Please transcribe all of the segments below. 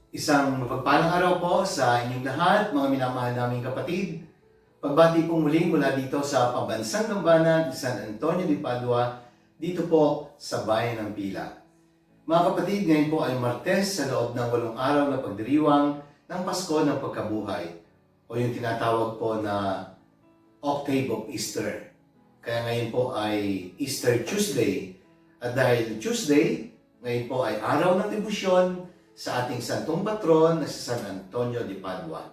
Isang mapagpalang araw po sa inyong lahat, mga minamahal naming kapatid. Pagbati pong muli mula dito sa pambansang dambana di San Antonio de Padua, dito po sa Bayan ng Pila. Mga kapatid, ngayon po ay Martes sa loob ng 8 araw na pagdiriwang ng Pasko ng Pagkabuhay o yung tinatawag po na Octave of Easter. Kaya ngayon po ay Easter Tuesday. At dahil Tuesday, ngayon po ay araw ng Debosyon sa ating santong patron na si San Antonio de Padua.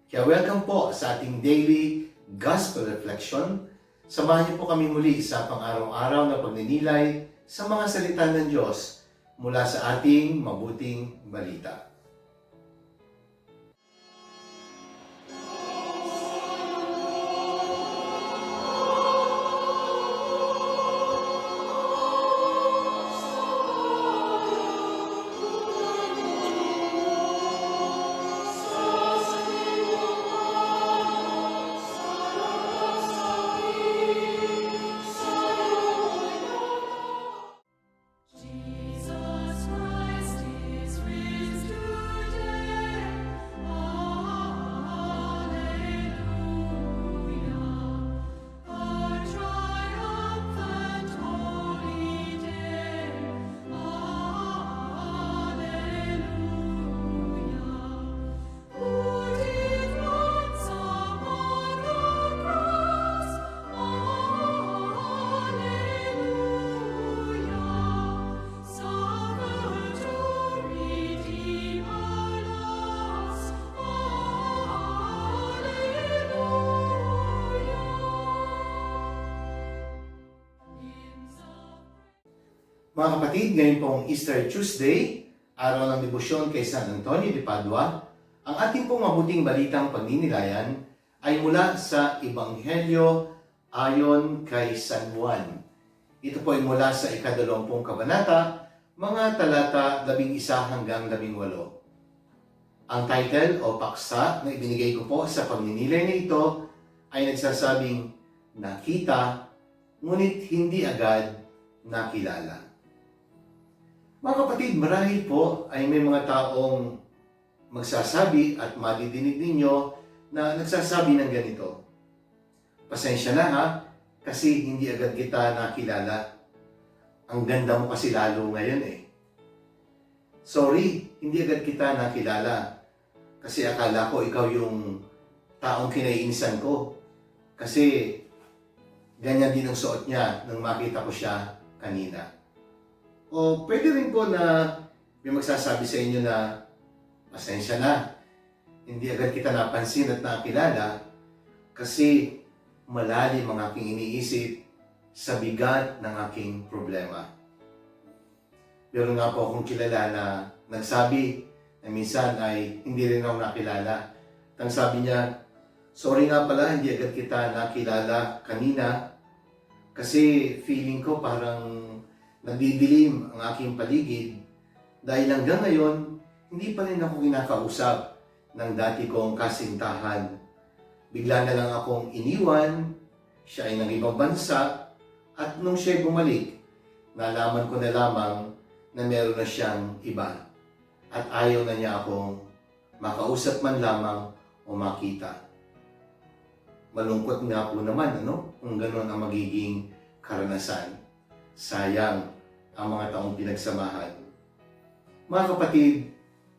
Kaya welcome po sa ating daily Gospel Reflection. Samahan niyo po kami muli sa pang-araw-araw na pagninilay sa mga salita ng Diyos mula sa ating mabuting balita. Mga kapatid, ngayon pong Easter Tuesday, araw ng Debosyon kay San Antonio de Padua, ang ating pong mabuting balitang pagninilayan ay mula sa Ebanghelyo ayon kay San Juan. Ito po ay mula sa 20 kabanata, mga talata 11 hanggang 18. Ang title o paksa na ibinigay ko po sa pagninilay na ito ay nagsasabing, Nakita, ngunit hindi agad nakilala. Mga kapatid, marahil po ay may mga taong magsasabi at madidinig ninyo na nagsasabi ng ganito. Pasensya na ha, kasi hindi agad kita nakilala. Ang ganda mo kasi lalo ngayon eh. Sorry, hindi agad kita nakilala. Kasi akala ko ikaw yung taong kinaiinisan ko. Kasi ganyan din ang suot niya nang makita ko siya kanina. O pwede rin po na may magsasabi sa inyo na pasensya na, hindi agad kita napansin at nakilala kasi malalim ang aking iniisip sa bigat ng aking problema. Pero nga po akong kilala na nagsabi na minsan ay hindi rin ako nakilala. Ang sabi niya, sorry nga pala, hindi agad kita nakilala kanina kasi feeling ko parang nagdidilim ang aking paligid dahil hanggang ngayon, hindi pa rin ako kinakausap ng dati kong kasintahan. Bigla na lang akong iniwan, siya ay nang ibang bansa, at nung siya bumalik, nalaman ko na lamang na meron na siyang iba. At ayaw na niya akong makausap man lamang o makita. Malungkot nga po naman, kung gano'n ang magiging karanasan. Sayang ang mga taong pinagsamahan. Mga kapatid,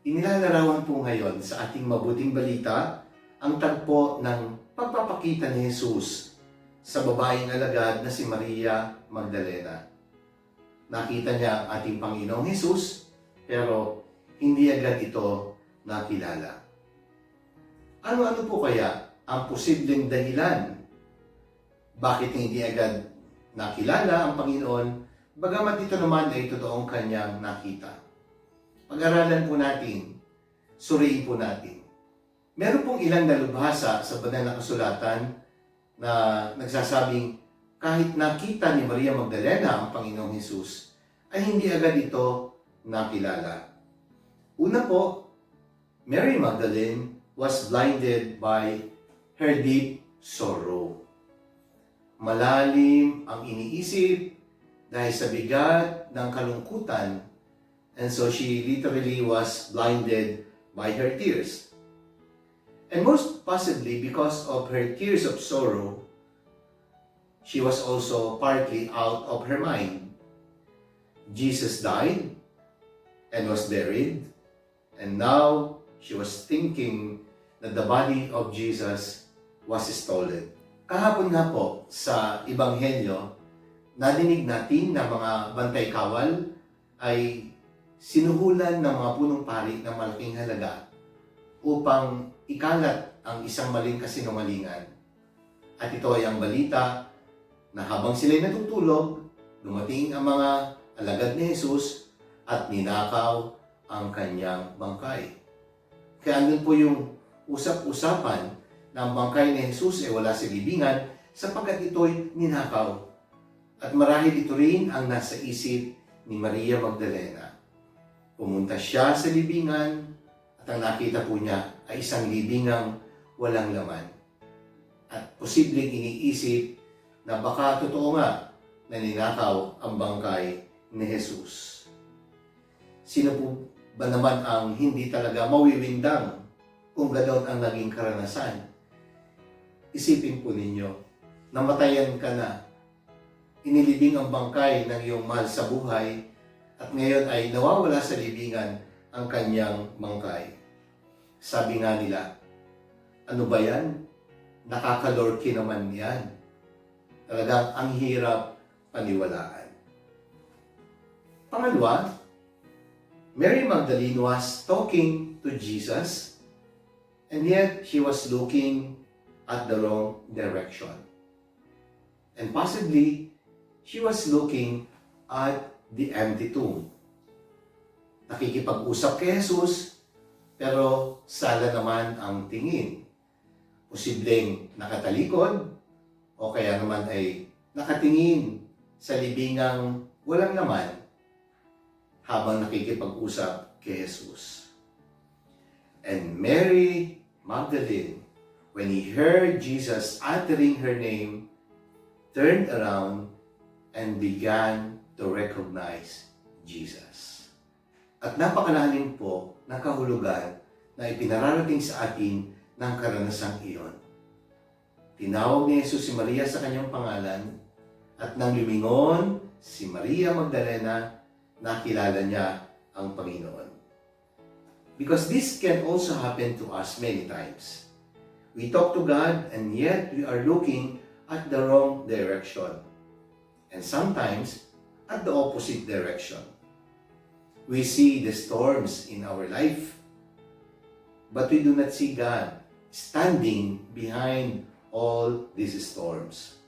inilalarawan po ngayon sa ating mabuting balita ang tagpo ng pagpapakita ni Jesus sa babaeng alagad na si Maria Magdalena. Nakita niya ang ating Panginoong Jesus, pero hindi agad ito nakilala. Ano-ano po kaya ang posibleng dahilan bakit hindi agad nakilala ang Panginoon, bagamat ito naman ay totoong kanyang nakita? Pag-aralan po natin, suriin po natin. Meron pong ilang dalubhasa sa banal na kasulatan na nagsasabing kahit nakita ni Maria Magdalena ang Panginoong Hesus, ay hindi agad ito nakilala. Una po, Mary Magdalene was blinded by her deep sorrow. Malalim ang iniisip dahil sa bigat ng kalungkutan, and so she literally was blinded by her tears. And most possibly because of her tears of sorrow, she was also partly out of her mind. Jesus died and was buried, and now she was thinking that the body of Jesus was stolen. Kahapon nga po sa Ebanghelyo, nadinig natin na mga bantay kawal ay sinuhulan ng mga punong pari ng malaking halaga upang ikalat ang isang maling kasinungalingan. At ito ay ang balita na habang sila'y natutulog, dumating ang mga alagad ni Jesus at ninakaw ang kanyang bangkay. Kaya andun po yung usap-usapan na ang bangkay ni Jesus ay wala sa libingan sapagkat ito'y ninakaw. At marahil ito rin ang nasa isip ni Maria Magdalena. Pumunta siya sa libingan at ang nakita po niya ay isang libingang walang laman. At posibleng iniisip na baka totoo nga na ninakaw ang bangkay ni Jesus. Sino po ba naman ang hindi talaga mawiwindang kung ganoon ang naging karanasan? Isipin po ninyo, namatayan ka na, inilibing ang bangkay ng iyong mahal sa buhay, at ngayon ay nawawala sa libingan ang kanyang bangkay. Sabi nga nila, ano ba yan? Nakakalorki naman yan. Talagang ang hirap paniwalaan. Pangalawa, Mary Magdalene was talking to Jesus, and yet she was looking at the wrong direction. And possibly, she was looking at the empty tomb. Nakikipag-usap kay Jesus, pero sala naman ang tingin. Posibleng nakatalikod, o kaya naman ay nakatingin sa libingang walang laman habang nakikipag-usap kay Jesus. And Mary Magdalene, when he heard Jesus uttering her name, turned around and began to recognize Jesus. At napakalalim po ng kahulugan na ipinararating sa atin ng karanasang iyon. Tinawag ni Jesus si Maria sa kanyang pangalan, at nang lumingon si Maria Magdalena, nakilala niya ang Panginoon. Because this can also happen to us many times. We talk to God and yet we are looking at the wrong direction. And sometimes at the opposite direction. We see the storms in our life, but we do not see God standing behind all these storms.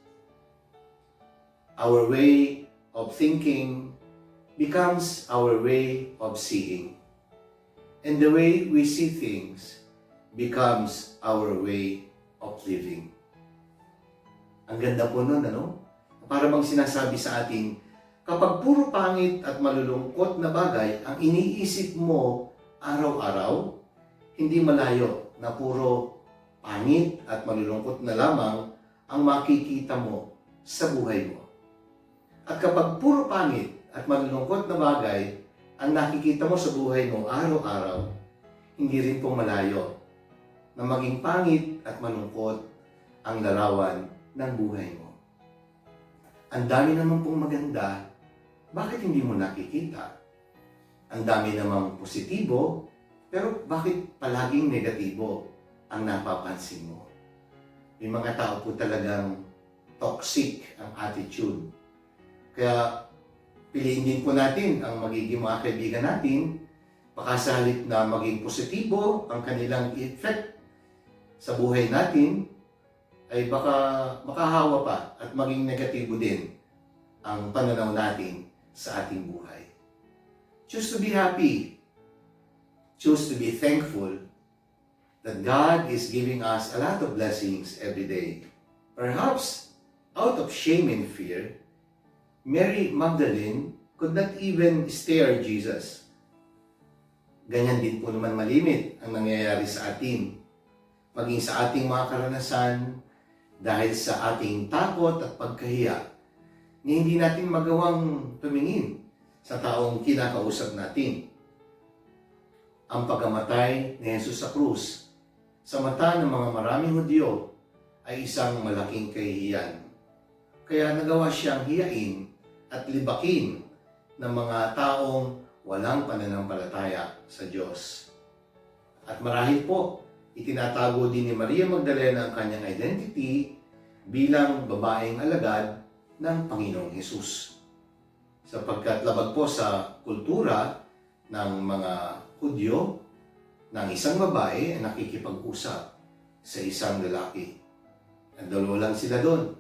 Our way of thinking becomes our way of seeing. And the way we see things becomes our way of living. Ang ganda po nun, ano? Para bang sinasabi sa atin, kapag puro pangit at malulungkot na bagay ang iniisip mo araw-araw, hindi malayo na puro pangit at malulungkot na lamang ang makikita mo sa buhay mo. At kapag puro pangit at malulungkot na bagay ang nakikita mo sa buhay mo araw-araw, hindi rin po malayo na maging pangit at malungkot ang larawan ng buhay mo. Ang dami naman pong maganda, bakit hindi mo nakikita? Ang dami namang positibo, pero bakit palaging negatibo ang napapansin mo? May mga tao po talagang toxic ang attitude. Kaya piliin din po natin ang magiging mga kaibigan natin, baka sa halip na maging positibo ang kanilang effect sa buhay natin, ay baka makahawa pa at maging negatibo din ang pananaw natin sa ating buhay. Choose to be happy. Choose to be thankful that God is giving us a lot of blessings every day. Perhaps, out of shame and fear, Mary Magdalene could not even stare Jesus. Ganyan din po naman malimit ang nangyayari sa atin. Maging sa ating mga karanasan, dahil sa ating takot at pagkahiya, na hindi natin magawang tumingin sa taong kinakausap natin. Ang pagkamatay ni Jesus sa krus sa mata ng mga maraming Hudyo ay isang malaking kahihiyan. Kaya nagawa siyang hiyain at libakin ng mga taong walang pananampalataya sa Diyos. At marahil po, itinatago din ni Maria Magdalena ang kanyang identity bilang babaeng alagad ng Panginoong Hesus. Sapagkat labag po sa kultura ng mga Hudyo, ng isang babae ay nakikipag-usap sa isang lalaki. At dalawa lang sila doon.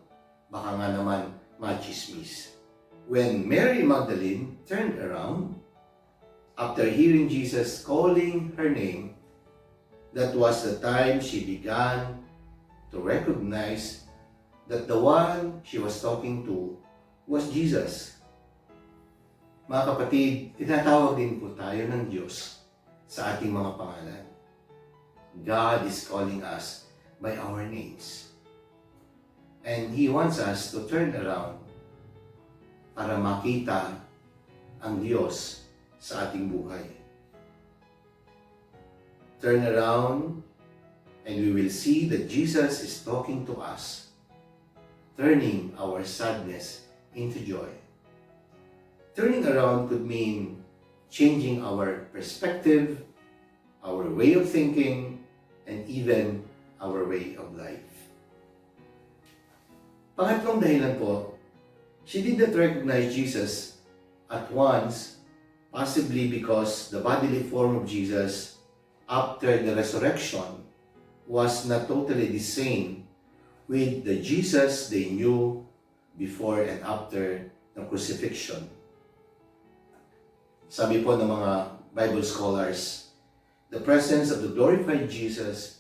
Baka nga naman machismis. When Mary Magdalene turned around, after hearing Jesus calling her name, that was the time she began to recognize that the one she was talking to was Jesus. Mga kapatid, tinatawag din po tayo ng Diyos sa ating mga pangalan. God is calling us by our names. And He wants us to turn around para makita ang Diyos sa ating buhay. Turn around and we will see that Jesus is talking to us, turning our sadness into joy. Turning around could mean changing our perspective, our way of thinking, and even our way of life. Pangatlong dahilan po, she did not recognize Jesus at once, possibly because the bodily form of Jesus after the resurrection was not totally the same with the Jesus they knew before and after the crucifixion. Sabi po ng mga Bible scholars, the presence of the glorified Jesus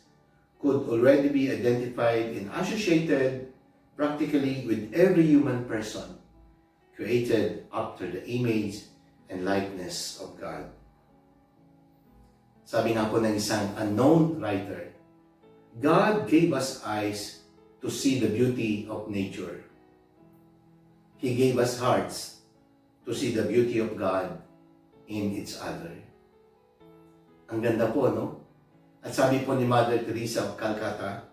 could already be identified and associated practically with every human person created after the image and likeness of God. Sabi nga po ng isang unknown writer, God gave us eyes to see the beauty of nature. He gave us hearts to see the beauty of God in each other. Ang ganda po, no? At sabi po ni Mother Teresa of Calcutta,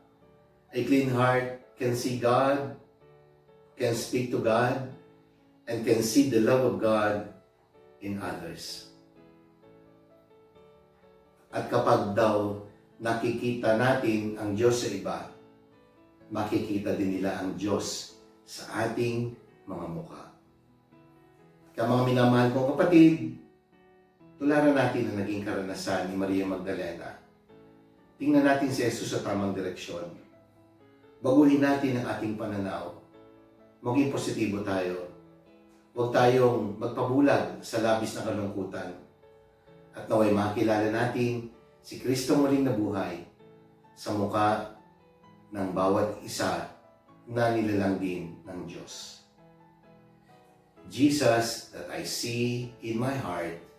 a clean heart can see God, can speak to God, and can see the love of God in others. At kapag daw nakikita natin ang Diyos sa iba, makikita din nila ang Diyos sa ating mga mukha. Kaya mga minamahal kong kapatid, tularan natin ang naging karanasan ni Maria Magdalena. Tingnan natin si Jesus sa tamang direksyon. Baguhin natin ang ating pananaw. Maging positibo tayo. Huwag tayong magpabulag sa labis na kalungkutan. At naway makilala natin si Kristo muling nabuhay sa mukha ng bawat isa na nilalang din ng Diyos. Jesus that I see in my heart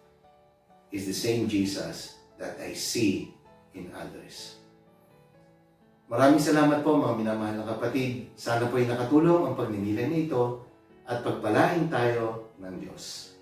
is the same Jesus that I see in others. Maraming salamat po mga minamahal na kapatid. Sana po ay nakatulong ang pagninilay nito at pagpalain tayo ng Diyos.